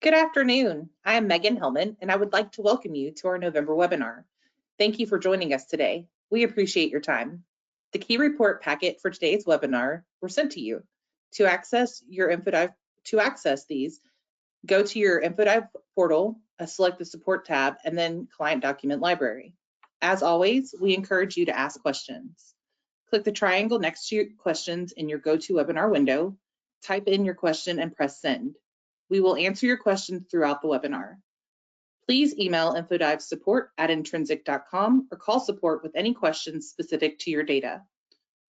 Good afternoon. I am Megan Hillman, and I would like to welcome you to our November webinar. Thank you for joining us today. We appreciate your time. The key report packet for today's webinar were sent to you. To access these, go to your infodive portal, select the support tab, and then client document library. As always, we encourage you to ask questions. Click the triangle next to your questions in your GoToWebinar window, type in your question, and press send. We will answer your questions throughout the webinar. Please email infodivesupport@intrinsic.com or call support with any questions specific to your data.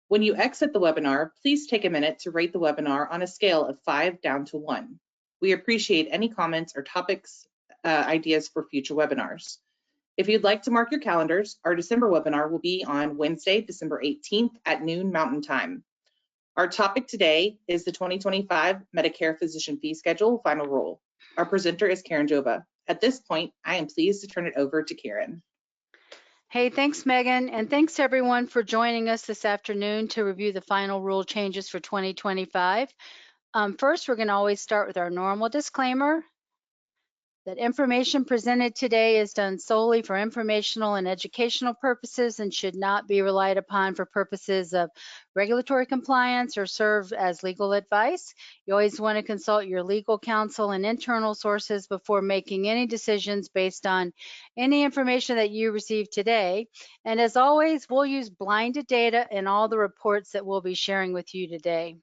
When you exit the webinar, please take a minute to rate the webinar on a scale of 5 down to 1. We appreciate any comments or topics, ideas for future webinars. If you'd like to mark your calendars, our December webinar will be on Wednesday, December 18th at noon Mountain Time. Our topic today is the 2025 Medicare Physician Fee Schedule Final Rule. Our presenter is Karen Jova. At this point, I am pleased to turn it over to Karen. Hey, thanks, Megan, and thanks everyone for joining us this afternoon to review the final rule changes for 2025. First, we're going to always start with our normal disclaimer that information presented today is done solely for informational and educational purposes and should not be relied upon for purposes of regulatory compliance or serve as legal advice. You always want to consult your legal counsel and internal sources before making any decisions based on any information that you receive today. And as always, we'll use blinded data in all the reports that we'll be sharing with you today.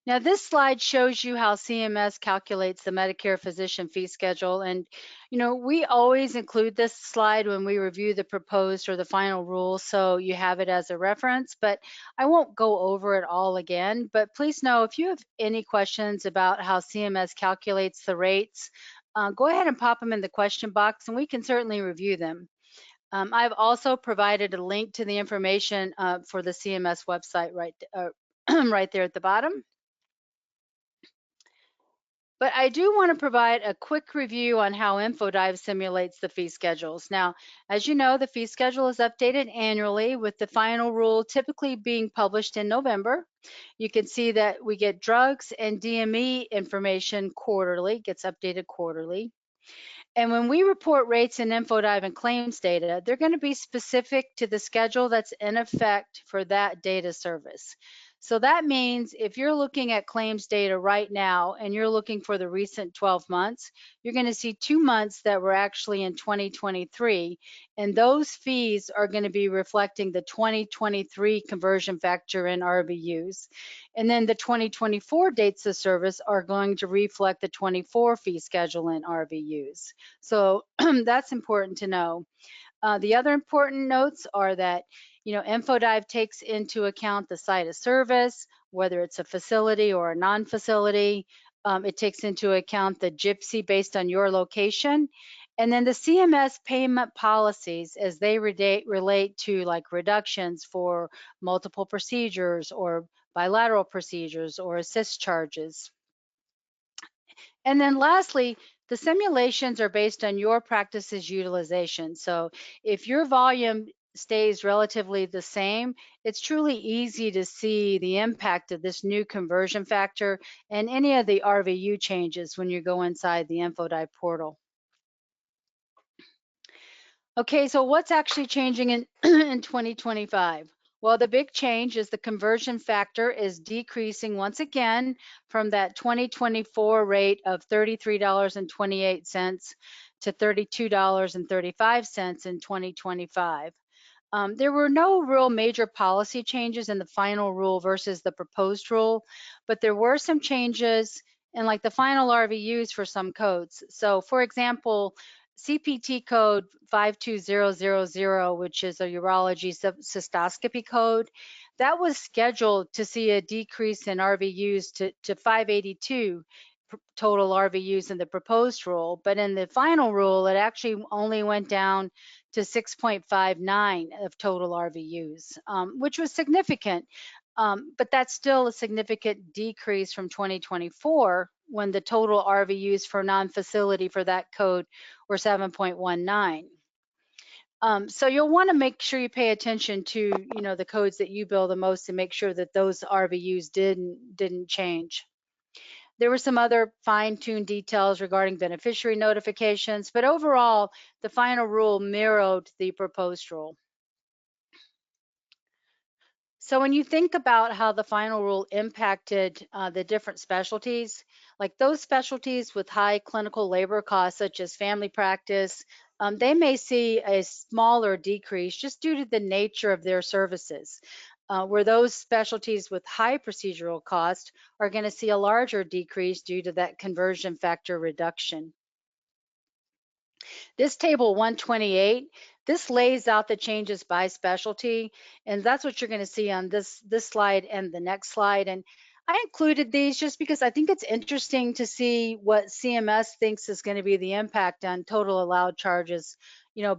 Now, this slide shows you how CMS calculates the Medicare physician fee schedule. And, we always include this slide when we review the proposed or the final rule, so you have it as a reference, but I won't go over it all again. But please know if you have any questions about how CMS calculates the rates, go ahead and pop them in the question box and we can certainly review them. I've also provided a link to the information for the CMS website right there at the bottom. But I do want to provide a quick review on how infodive simulates the fee schedules. Now, as you know, the fee schedule is updated annually with the final rule typically being published in November. You can see that we get drugs and DME information quarterly, gets updated quarterly. And when we report rates in infodive and claims data, they're going to be specific to the schedule that's in effect for that data service. So that means if you're looking at claims data right now and you're looking for the recent 12 months, you're going to see 2 months that were actually in 2023, and those fees are going to be reflecting the 2023 conversion factor in RVUs. And then the 2024 dates of service are going to reflect the 24 fee schedule in RVUs. So that's important to know. The other important notes are that infodive takes into account the site of service, whether it's a facility or a non-facility. It takes into account the GPCI based on your location. And then the CMS payment policies as they relate to like reductions for multiple procedures or bilateral procedures or assist charges. And then lastly, the simulations are based on your practice's utilization. So if your volume stays relatively the same, it's truly easy to see the impact of this new conversion factor and any of the RVU changes when you go inside the infodive portal. Okay, so what's actually changing in, in 2025? Well, the big change is the conversion factor is decreasing once again from that 2024 rate of $33.28 to $32.35 in 2025. There were no real major policy changes in the final rule versus the proposed rule, but there were some changes in like the final RVUs for some codes. So for example, CPT code 52000, which is a urology cystoscopy code, that was scheduled to see a decrease in RVUs to 582 total RVUs in the proposed rule, but in the final rule, it actually only went down to 6.59 of total RVUs, which was significant. But that's still a significant decrease from 2024 when the total RVUs for non-facility for that code were 7.19. So you'll want to make sure you pay attention to the codes that you bill the most and make sure that those RVUs didn't change. There were some other fine-tuned details regarding beneficiary notifications, but overall, the final rule mirrored the proposed rule. So when you think about how the final rule impacted the different specialties, like those specialties with high clinical labor costs, such as family practice, they may see a smaller decrease just due to the nature of their services. Where those specialties with high procedural cost are going to see a larger decrease due to that conversion factor reduction. This table 128, this lays out the changes by specialty, and that's what you're going to see on this slide and the next slide. And I included these just because I think it's interesting to see what CMS thinks is going to be the impact on total allowed charges,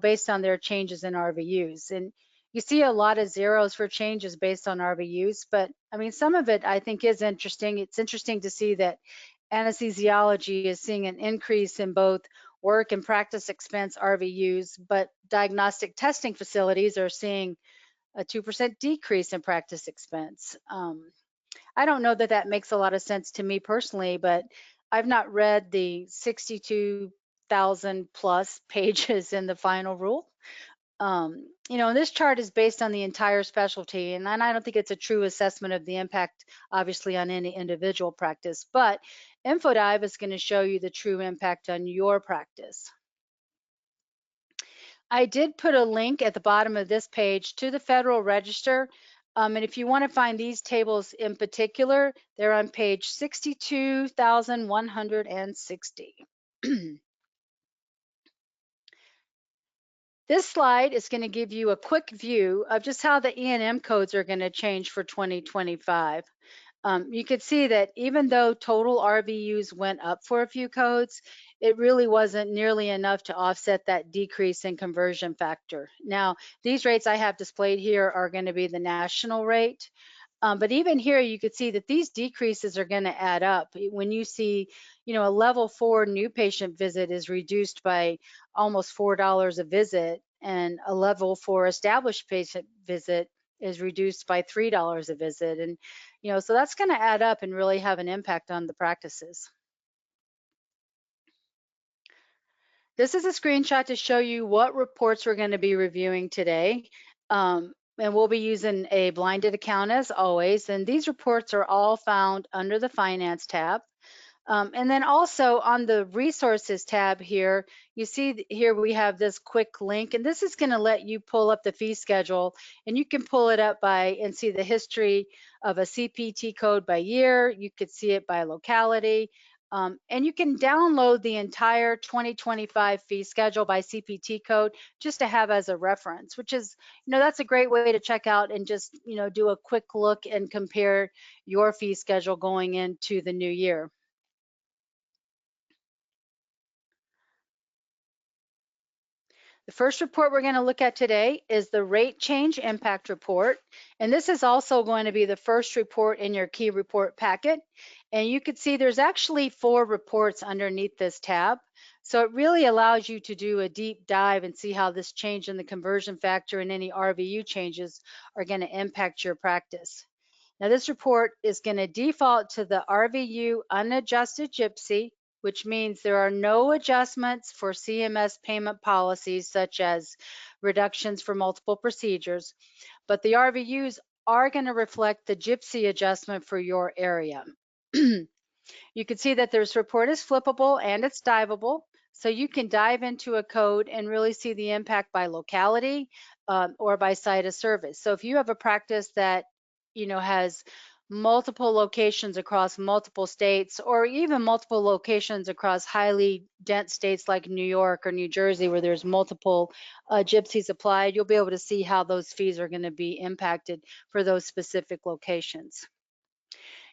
based on their changes in RVUs. And you see a lot of zeros for changes based on RVUs, but I mean, some of it I think is interesting. It's interesting to see that anesthesiology is seeing an increase in both work and practice expense RVUs, but diagnostic testing facilities are seeing a 2% decrease in practice expense. I don't know that that makes a lot of sense to me personally, but I've not read the 62,000 plus pages in the final rule. And this chart is based on the entire specialty, and I don't think it's a true assessment of the impact, obviously, on any individual practice, but infodive is going to show you the true impact on your practice. I did put a link at the bottom of this page to the Federal Register, and if you want to find these tables in particular, they're on page 62,160. This slide is going to give you a quick view of just how the E&M codes are going to change for 2025. You could see that even though total RVUs went up for a few codes, it really wasn't nearly enough to offset that decrease in conversion factor. Now, these rates I have displayed here are going to be the national rate. But even here, you could see that these decreases are going to add up. When you see, a level 4 new patient visit is reduced by almost $4 a visit, and a level 4 established patient visit is reduced by $3 a visit. And, so that's going to add up and really have an impact on the practices. This is a screenshot to show you what reports we're going to be reviewing today. And we'll be using a blinded account as always. And these reports are all found under the Finance tab. And then also on the Resources tab here, you see here we have this quick link, and this is going to let you pull up the fee schedule, and you can pull it up and see the history of a CPT code by year. You could see it by locality. And you can download the entire 2025 fee schedule by CPT code just to have as a reference, which is, that's a great way to check out and just, do a quick look and compare your fee schedule going into the new year. The first report we're going to look at today is the rate change impact report. And this is also going to be the first report in your key report packet. And you can see there's actually 4 reports underneath this tab. So it really allows you to do a deep dive and see how this change in the conversion factor and any RVU changes are going to impact your practice. Now this report is going to default to the RVU unadjusted GPCI, which means there are no adjustments for CMS payment policies such as reductions for multiple procedures, but the RVUs are going to reflect the GPCI adjustment for your area. You can see that this report is flippable and it's diveable, so you can dive into a code and really see the impact by locality or by site of service. So if you have a practice that has multiple locations across multiple states, or even multiple locations across highly dense states like New York or New Jersey, where there's multiple GPCIs applied, you'll be able to see how those fees are going to be impacted for those specific locations.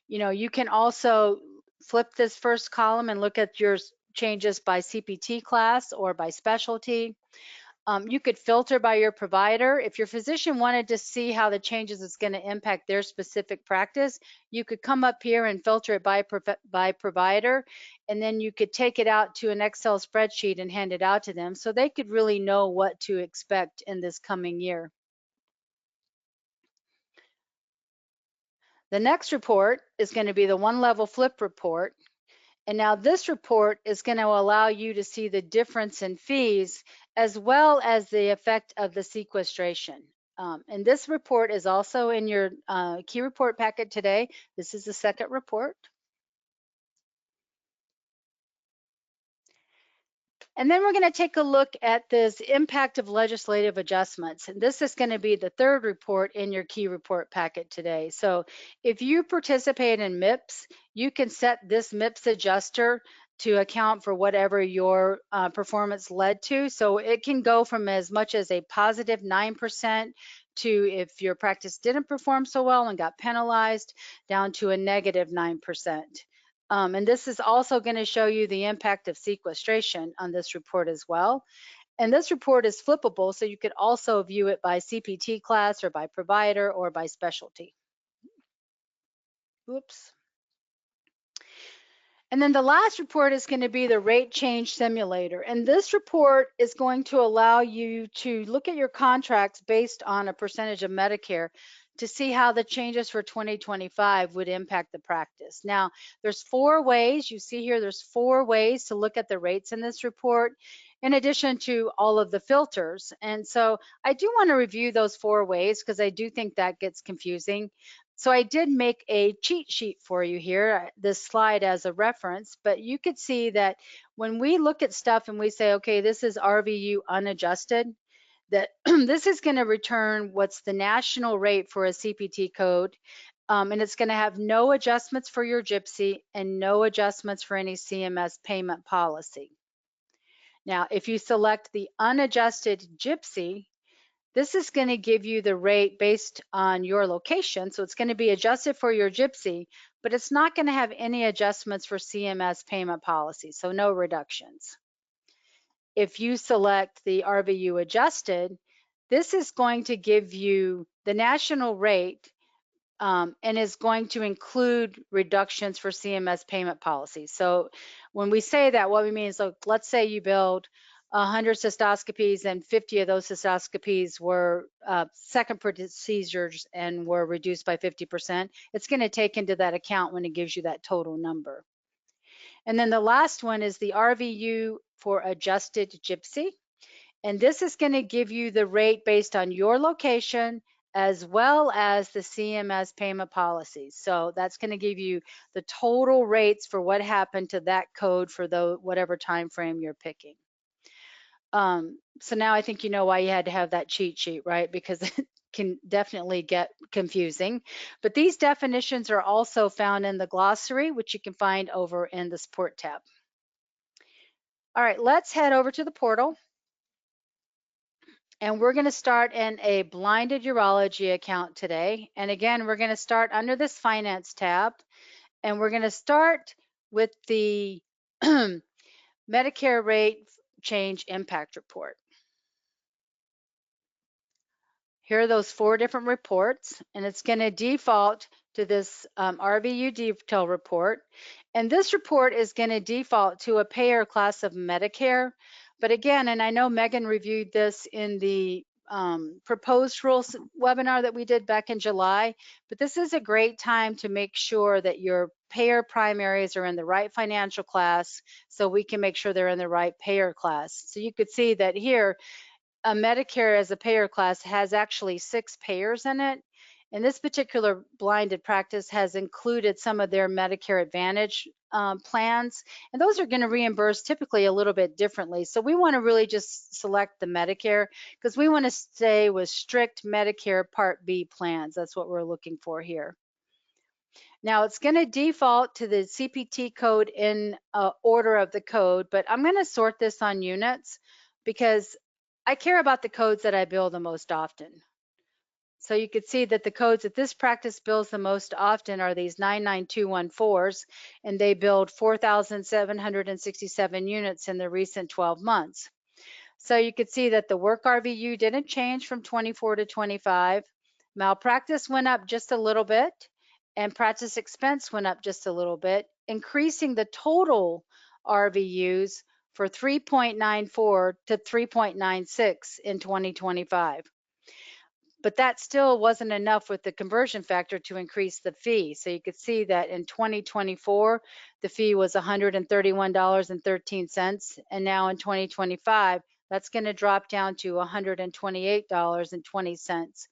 You can also flip this first column and look at your changes by CPT class or by specialty. You could filter by your provider. If your physician wanted to see how the changes is going to impact their specific practice, you could come up here and filter it by provider, and then you could take it out to an Excel spreadsheet and hand it out to them so they could really know what to expect in this coming year. The next report is going to be the one level flip report. And now this report is going to allow you to see the difference in fees as well as the effect of the sequestration. And this report is also in your key report packet today. This is the second report. And then we're going to take a look at this impact of legislative adjustments. And this is going to be the third report in your key report packet today. So if you participate in MIPS, you can set this MIPS adjuster to account for whatever your performance led to. So it can go from as much as a positive 9% to, if your practice didn't perform so well and got penalized, down to a negative 9%. And this is also going to show you the impact of sequestration on this report as well. And this report is flippable, so you could also view it by CPT class or by provider or by specialty. Oops. And then the last report is going to be the rate change simulator. And this report is going to allow you to look at your contracts based on a percentage of Medicare to see how the changes for 2025 would impact the practice. Now, there's 4 ways. You see here, there's 4 ways to look at the rates in this report, in addition to all of the filters. And so I do want to review those 4 ways because I do think that gets confusing. So I did make a cheat sheet for you here, this slide as a reference, but you could see that when we look at stuff and we say, okay, this is RVU unadjusted, that this is going to return what's the national rate for a CPT code, and it's going to have no adjustments for your GPCI and no adjustments for any CMS payment policy. Now, if you select the unadjusted GPCI, this is going to give you the rate based on your location. So it's going to be adjusted for your GPCI, but it's not going to have any adjustments for CMS payment policy, so no reductions. If you select the RVU adjusted, this is going to give you the national rate and is going to include reductions for CMS payment policies. So when we say that, what we mean is, let's say you build 100 cystoscopies and 50 of those cystoscopies were second procedures and were reduced by 50%. It's going to take into that account when it gives you that total number. And then the last one is the RVU for adjusted GPCI. And this is going to give you the rate based on your location as well as the CMS payment policies. So that's going to give you the total rates for what happened to that code for whatever time frame you're picking. So now I think you know why you had to have that cheat sheet, right? Because it can definitely get confusing. But these definitions are also found in the glossary, which you can find over in the support tab. All right, let's head over to the portal. And we're going to start in a blinded urology account today. And again, we're going to start under this finance tab. And we're going to start with the Medicare rate change impact report. Here are those 4 different reports, and it's going to default to this RVU detail report. And this report is going to default to a payer class of Medicare. But again, and I know Megan reviewed this in the proposed rules webinar that we did back in July, but this is a great time to make sure that your payer primaries are in the right financial class so we can make sure they're in the right payer class. So you could see that here, Medicare as a payer class has actually 6 payers in it. And this particular blinded practice has included some of their Medicare Advantage plans, and those are going to reimburse typically a little bit differently. So we want to really just select the Medicare because we want to stay with strict Medicare Part B plans. That's what we're looking for here. Now it's going to default to the CPT code in order of the code, but I'm going to sort this on units because I care about the codes that I bill the most often. So you could see that the codes that this practice bills the most often are these 99214s, and they billed 4,767 units in the recent 12 months. So you could see that the work RVU didn't change from 24 to 25. Malpractice went up just a little bit, and practice expense went up just a little bit, increasing the total RVUs for 3.94 to 3.96 in 2025. But that still wasn't enough with the conversion factor to increase the fee. So you could see that in 2024, the fee was $131.13. And now in 2025, that's going to drop down to $128.20.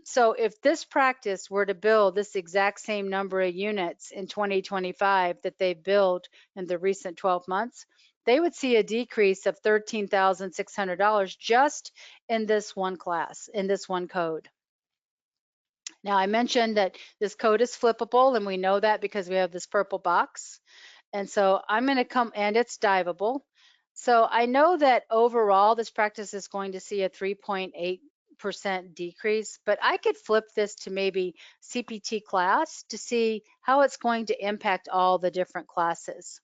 So if this practice were to build this exact same number of units in 2025 that they built in the recent 12 months, they would see a decrease of $13,600 just in this one class, in this one code. Now, I mentioned that this code is flippable, and we know that because we have this purple box. And so I'm going to come, and it's diveable. So I know that overall, this practice is going to see a 3.8% decrease, but I could flip this to maybe CPT class to see how it's going to impact all the different classes.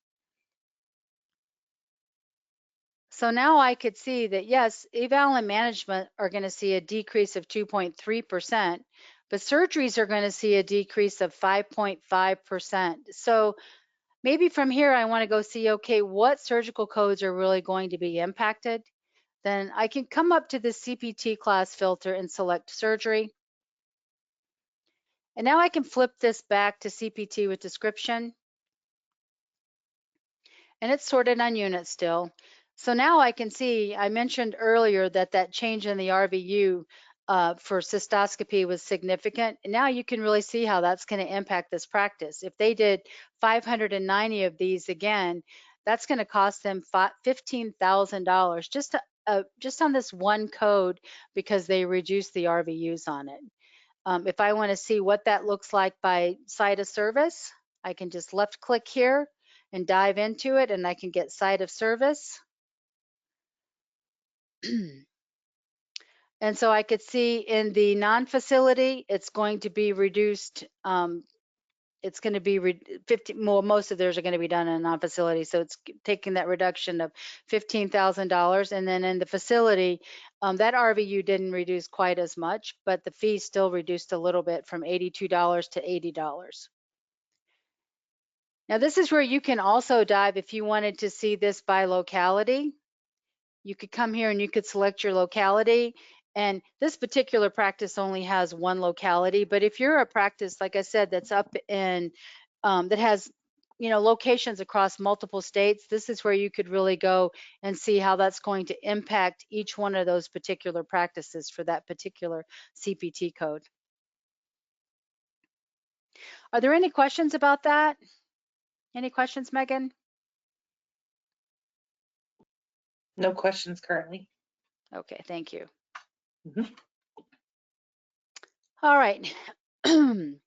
So now I could see that, yes, eval and management are going to see a decrease of 2.3%, but surgeries are going to see a decrease of 5.5%. So maybe from here, I want to go see, okay, what surgical codes are really going to be impacted? Then I can come up to the CPT class filter and select surgery. And now I can flip this back to CPT with description. And it's sorted on units still. So now I can see, I mentioned earlier that that change in the RVU for cystoscopy was significant. And now you can really see how that's going to impact this practice. If they did 590 of these again, that's going to cost them $15,000 just on this one code because they reduced the RVUs on it. If I want to see what that looks like by site of service, I can just left click here and dive into it, and I can get site of service. And so I could see in the non-facility, it's going to be reduced. It's going to be 50 more. Most of theirs are going to be done in a non-facility, so it's taking that reduction of $15,000. And then in the facility, that RVU didn't reduce quite as much, but the fee still reduced a little bit from $82 to $80. Now this is where you can also dive if you wanted to see this by locality. You could come here and you could select your locality. And this particular practice only has one locality, but if you're a practice, like I said, that's up in, that has, locations across multiple states, this is where you could really go and see how that's going to impact each one of those particular practices for that particular CPT code. Are there any questions about that? Any questions, Megan? No questions currently. Okay, thank you. Mhm. All right. I'm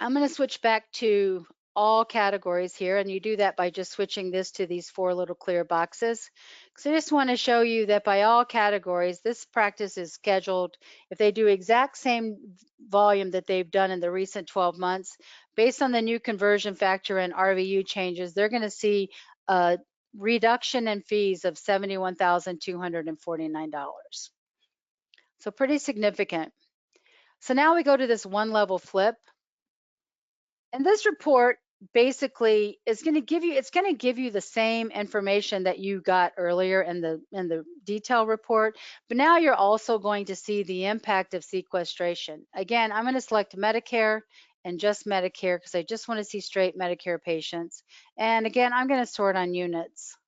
going to switch back to all categories here, and you do that by just switching this to these four little clear boxes. So I just want to show you that by all categories, this practice is scheduled. If they do exact same volume that they've done in the recent 12 months, based on the new conversion factor and RVU changes, they're going to see a reduction in fees of $71,249. So pretty significant. So now we go to this one level flip. And this report basically is going to give you, it's going to give you the same information that you got earlier in the detail report, but now you're also going to see the impact of sequestration. Again, I'm going to select Medicare and just Medicare because I just want to see straight Medicare patients. And again, I'm going to sort on units.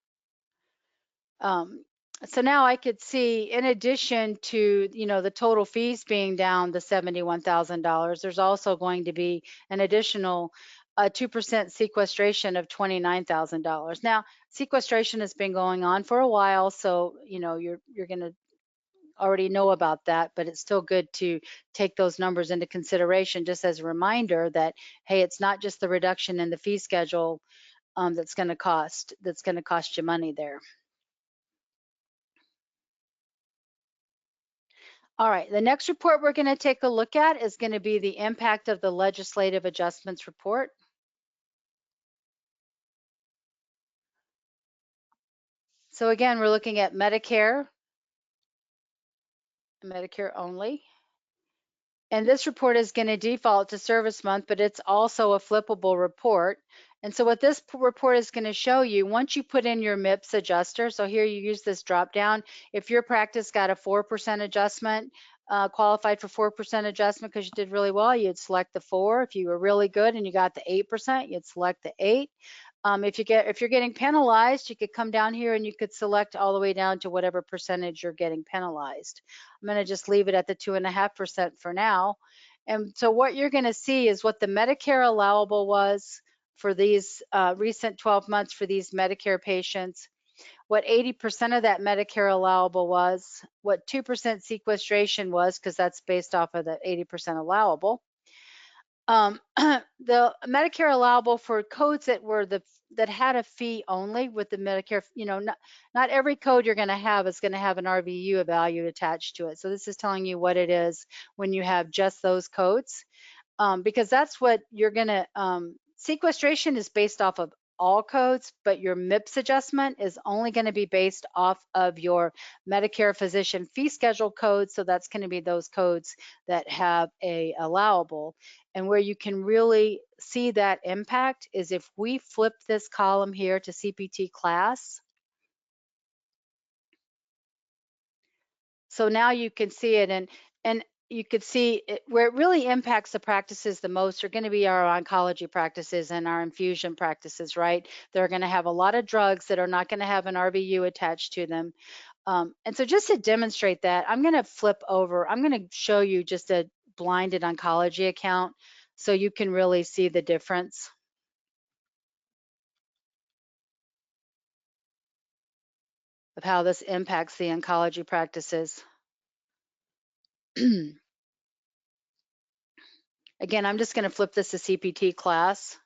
So now I could see, in addition to, the total fees being down the $71,000, there's also going to be an additional 2% sequestration of $29,000. Now, sequestration has been going on for a while, so, you're going to already know about that, but it's still good to take those numbers into consideration just as a reminder that, hey, it's not just the reduction in the fee schedule that's going to cost you money there. All right, the next report we're going to take a look at is going to be the impact of the legislative adjustments report. So again, we're looking at Medicare only. And this report is going to default to service month, but it's also a flippable report. And so what this report is going to show you, once you put in your MIPS adjuster, so here you use this drop down, if your practice got a 4% adjustment, qualified for 4% adjustment because you did really well, you'd select the 4. If you were really good and you got the 8%, you'd select the 8. If you're getting penalized, you could come down here and you could select all the way down to whatever percentage you're getting penalized. I'm going to just leave it at the 2.5% for now. And so what you're going to see is what the Medicare allowable was for these recent 12 months for these Medicare patients, what 80% of that Medicare allowable was, what 2% sequestration was, because that's based off of the 80% allowable. The Medicare allowable for codes that had a fee only with the Medicare, not every code you're going to have is going to have an RVU value attached to it. So this is telling you what it is when you have just those codes, because that's what you're going to, sequestration is based off of all codes, but your MIPS adjustment is only going to be based off of your Medicare physician fee schedule codes. So that's going to be those codes that have a allowable. And where you can really see that impact is if we flip this column here to CPT class. So now you can see it, and you could see it, where it really impacts the practices the most are going to be our oncology practices and our infusion practices, right? They're going to have a lot of drugs that are not going to have an RVU attached to them. And so just to demonstrate that, I'm going to flip over. I'm going to show you just a blinded oncology account so you can really see the difference of how this impacts the oncology practices. Again, I'm just going to flip this to CPT class.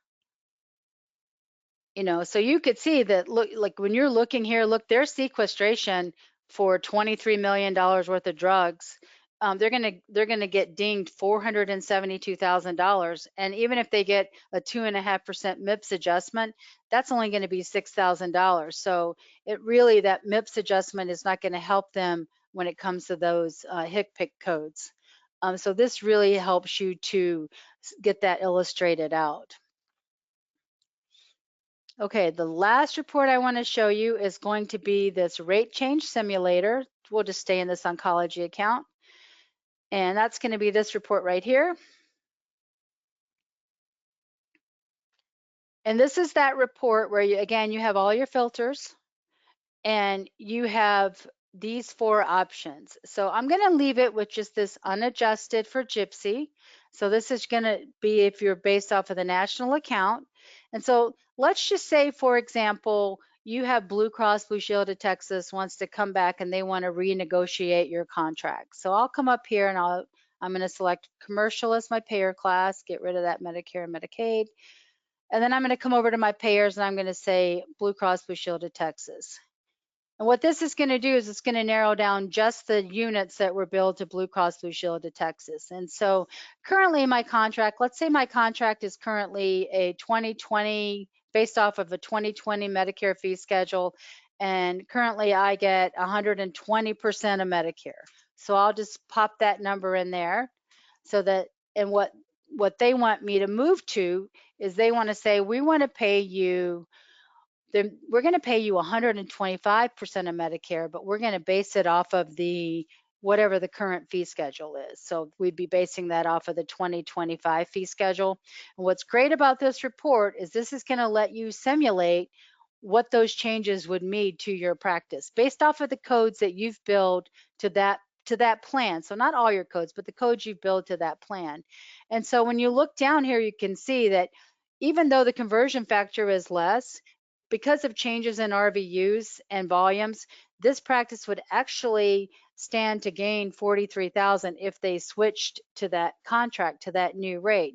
So you could see that, look, like when you're looking here, look, there's sequestration for $23 million worth of drugs. They're gonna get dinged $472,000, and even if they get a 2.5% MIPS adjustment, that's only going to be $6,000. So that MIPS adjustment is not going to help them when it comes to those HCPCS codes. So this really helps you to get that illustrated out. Okay, the last report I want to show you is going to be this rate change simulator. We'll just stay in this oncology account. And that's going to be this report right here. And this is that report where you have all your filters and you have these 4 options. So I'm going to leave it with just this unadjusted for Gypsy. So this is going to be if you're based off of the national account. And so let's just say, for example, you have Blue Cross Blue Shield of Texas wants to come back and they want to renegotiate your contract. So I'll come up here and I'm going to select commercial as my payer class, get rid of that Medicare and Medicaid. And then I'm going to come over to my payers and I'm going to say Blue Cross Blue Shield of Texas. And what this is going to do is it's going to narrow down just the units that were billed to Blue Cross Blue Shield of Texas. And so currently my contract, let's say my contract is currently a 2020, based off of a 2020 Medicare fee schedule. And currently I get 120% of Medicare. So I'll just pop that number in there so that, and what they want me to move to is they want to say, we want to pay you, we're going to pay you 125% of Medicare, but we're going to base it off of the whatever the current fee schedule is. So we'd be basing that off of the 2025 fee schedule. And what's great about this report is this is going to let you simulate what those changes would mean to your practice based off of the codes that you've billed to that plan. So not all your codes, but the codes you've billed to that plan. And so when you look down here, you can see that even though the conversion factor is less, because of changes in RVUs and volumes, this practice would actually stand to gain 43,000 if they switched to that contract, to that new rate.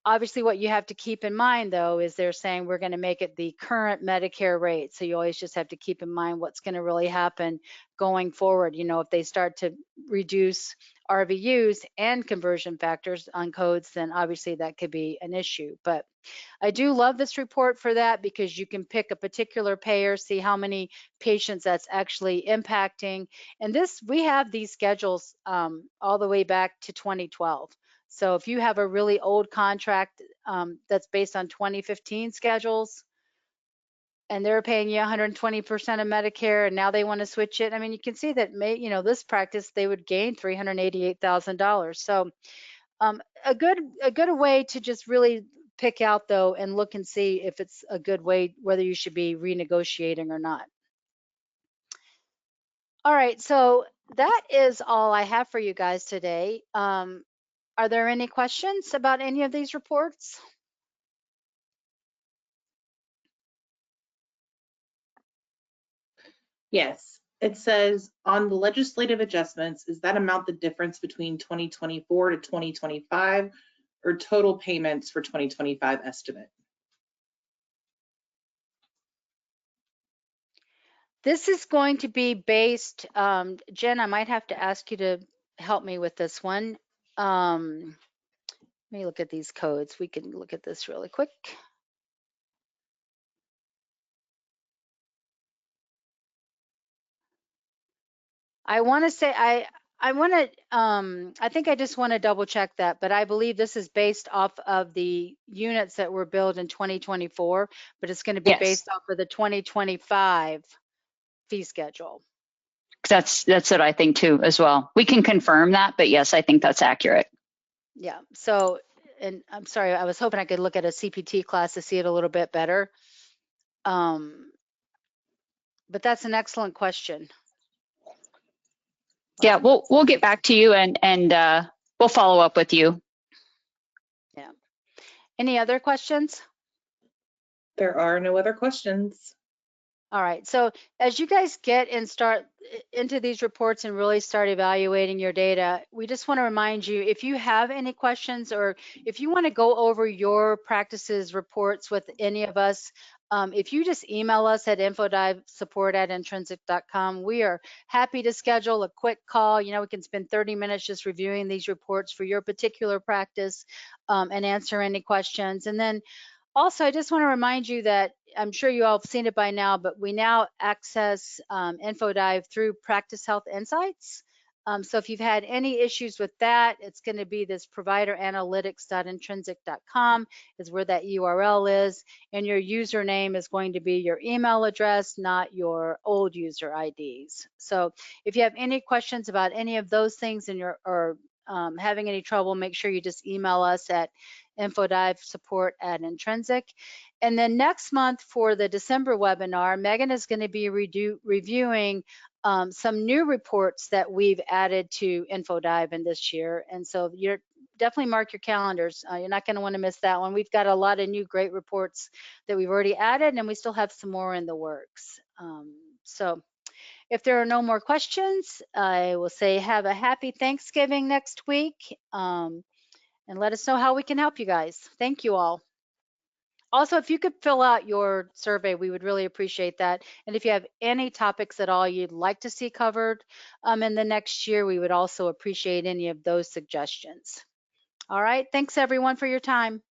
Obviously, what you have to keep in mind, though, is they're saying we're going to make it the current Medicare rate. So you always just have to keep in mind what's going to really happen going forward. If they start to reduce RVUs and conversion factors on codes, then obviously that could be an issue. But I do love this report for that because you can pick a particular payer, see how many patients that's actually impacting. And we have these schedules all the way back to 2012. So if you have a really old contract that's based on 2015 schedules, and they're paying you 120% of Medicare, and now they want to switch it. I mean, you can see that this practice, they would gain $388,000. So a good way to just really pick out though and look and see if it's a good way, whether you should be renegotiating or not. All right, so that is all I have for you guys today. Are there any questions about any of these reports? Yes, it says on the legislative adjustments, is that amount the difference between 2024 to 2025 or total payments for 2025 estimate? This is going to be based, Jen, I might have to ask you to help me with this one. Let me look at these codes. We can look at this really quick. I want to say, I think I just want to double check that, but I believe this is based off of the units that were billed in 2024, but it's going to be Yes, based off of the 2025 fee schedule. that's what I think too as well. We can confirm that, but yes, I think that's accurate. Yeah. So, and I'm sorry, I was hoping I could look at a CPT class to see it a little bit better. But that's an excellent question. Yeah, we'll get back to you and we'll follow up with you. Yeah. Any other questions? There are no other questions. All right, so as you guys get and start into these reports and really start evaluating your data, we just want to remind you, if you have any questions or if you want to go over your practices reports with any of us, if you just email us at infodivesupport@intrinsic.com, we are happy to schedule a quick call. You know, we can spend 30 minutes just reviewing these reports for your particular practice and answer any questions. And then also, I just want to remind you that I'm sure you all have seen it by now, but we now access infodive through Practice Health Insights. So if you've had any issues with that, it's going to be this provideranalytics.intrinsic.com is where that URL is, and your username is going to be your email address, not your old user IDs. So if you have any questions about any of those things and you're having any trouble, make sure you just email us at infodivesupport@intrinsic. And then next month for the December webinar, Megan is going to be reviewing some new reports that we've added to infodive in this year. And so you're definitely mark your calendars. You're not going to want to miss that one. We've got a lot of new great reports that we've already added, and we still have some more in the works. So if there are no more questions, I will say have a happy Thanksgiving next week. And let us know how we can help you guys. Thank you all. Also, if you could fill out your survey, we would really appreciate that. And if you have any topics at all you'd like to see covered in the next year, we would also appreciate any of those suggestions. All right, thanks everyone for your time.